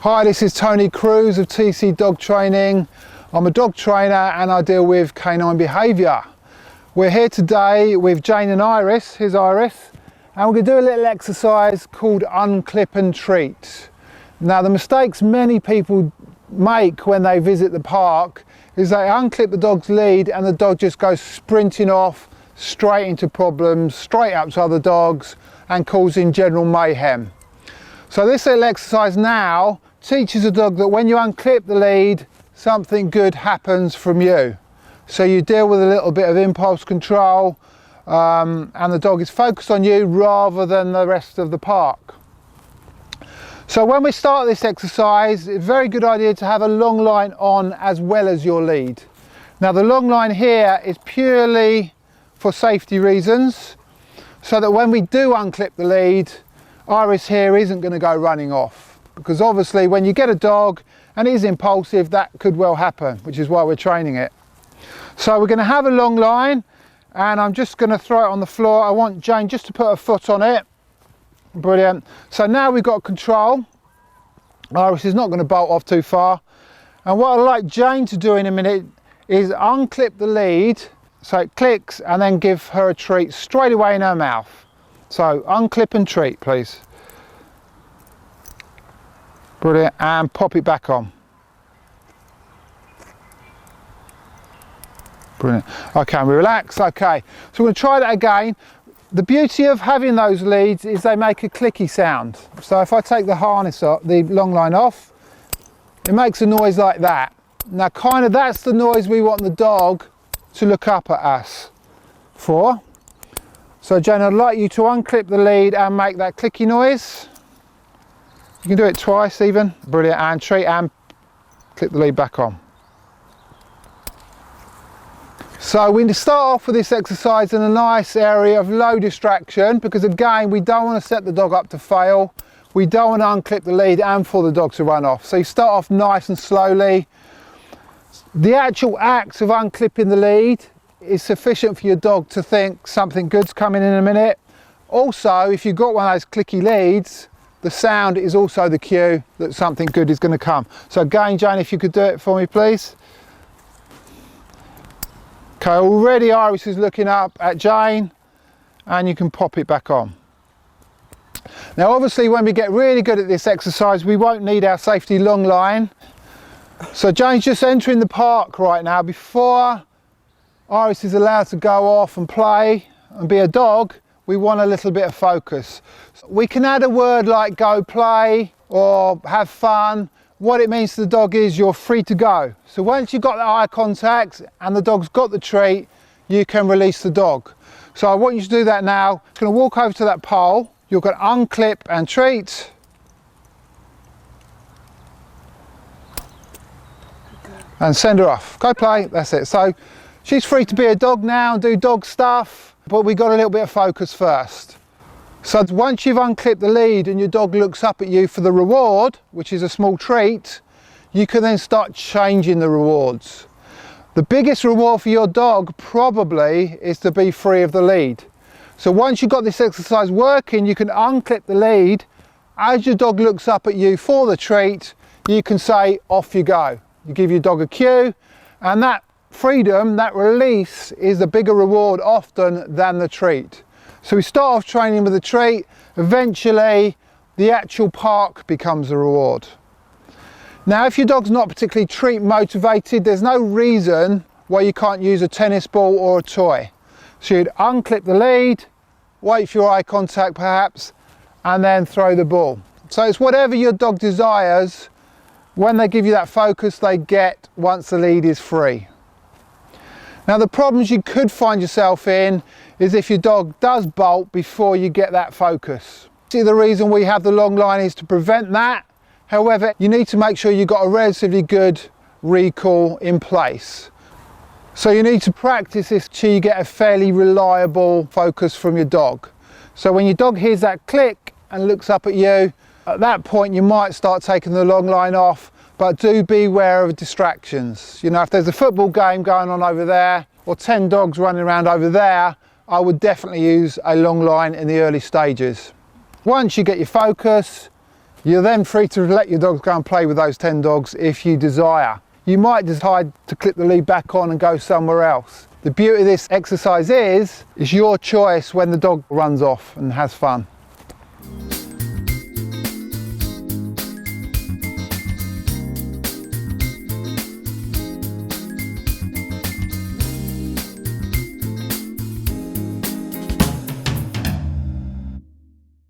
Hi, this is Tony Cruse of TC Dog Training. I'm a dog trainer and I deal with canine behaviour. We're here today with Jane and Iris, here's Iris, and we're going to do a little exercise called Unclip and Treat. Now the mistakes many people make when they visit the park is they unclip the dog's lead and the dog just goes sprinting off straight into problems, straight up to other dogs and causing general mayhem. So this little exercise now teaches a dog that when you unclip the lead, something good happens from you. So you deal with a little bit of impulse control and the dog is focused on you rather than the rest of the park. So when we start this exercise, it's a very good idea to have a long line on as well as your lead. Now the long line here is purely for safety reasons, so that when we do unclip the lead, Iris here isn't going to go running off. Because obviously when you get a dog and he's impulsive, that could well happen, which is why we're training it. So we're going to have a long line and I'm just going to throw it on the floor. I want Jane just to put her foot on it. Brilliant. So now we've got control. Iris is not going to bolt off too far. And what I'd like Jane to do in a minute is unclip the lead so it clicks and then give her a treat straight away in her mouth. So unclip and treat, please. Brilliant, and pop it back on. Brilliant. Okay, we relax. Okay, so we're going to try that again. The beauty of having those leads is they make a clicky sound. So if I take the harness off, the long line off, it makes a noise like that. Now kind of that's the noise we want the dog to look up at us for. So Jane, I'd like you to unclip the lead and make that clicky noise. You can do it twice even. Brilliant, and treat and clip the lead back on. So we start off with this exercise in a nice area of low distraction, because again, we don't want to set the dog up to fail. We don't want to unclip the lead and for the dog to run off. So you start off nice and slowly. The actual act of unclipping the lead is sufficient for your dog to think something good's coming in a minute. Also, if you've got one of those clicky leads, the sound is also the cue that something good is going to come. So again, Jane, if you could do it for me, please. Okay, already Iris is looking up at Jane and you can pop it back on. Now obviously when we get really good at this exercise, we won't need our safety long line. So Jane's just entering the park right now. Before Iris is allowed to go off and play and be a dog, we want a little bit of focus. We can add a word like go play or have fun. What it means to the dog is you're free to go. So once you've got the eye contact and the dog's got the treat, you can release the dog. So I want you to do that now. I'm going to walk over to that pole. You're going to unclip and treat. And send her off. Go play, that's it. So she's free to be a dog now and do dog stuff. But we got a little bit of focus first. So once you've unclipped the lead and your dog looks up at you for the reward, which is a small treat, you can then start changing the rewards. The biggest reward for your dog probably is to be free of the lead. So once you've got this exercise working, you can unclip the lead. As your dog looks up at you for the treat, you can say, off you go. You give your dog a cue, and that freedom, that release, is a bigger reward often than the treat. So we start off training with a treat, eventually the actual park becomes a reward. Now if your dog's not particularly treat motivated, there's no reason why you can't use a tennis ball or a toy. So you'd unclip the lead, wait for your eye contact perhaps, and then throw the ball. So it's whatever your dog desires. When they give you that focus, they get once the lead is free. Now the problems you could find yourself in is if your dog does bolt before you get that focus. See, the reason we have the long line is to prevent that. However, you need to make sure you've got a relatively good recall in place. So you need to practice this till you get a fairly reliable focus from your dog. So when your dog hears that click and looks up at you, at that point you might start taking the long line off. But do beware of distractions. You know, if there's a football game going on over there or 10 dogs running around over there, I would definitely use a long line in the early stages. Once you get your focus, You're then free to let your dogs go and play with those 10 dogs if you desire. You might decide to clip the lead back on and go somewhere else. The beauty of this exercise is your choice when the dog runs off and has fun.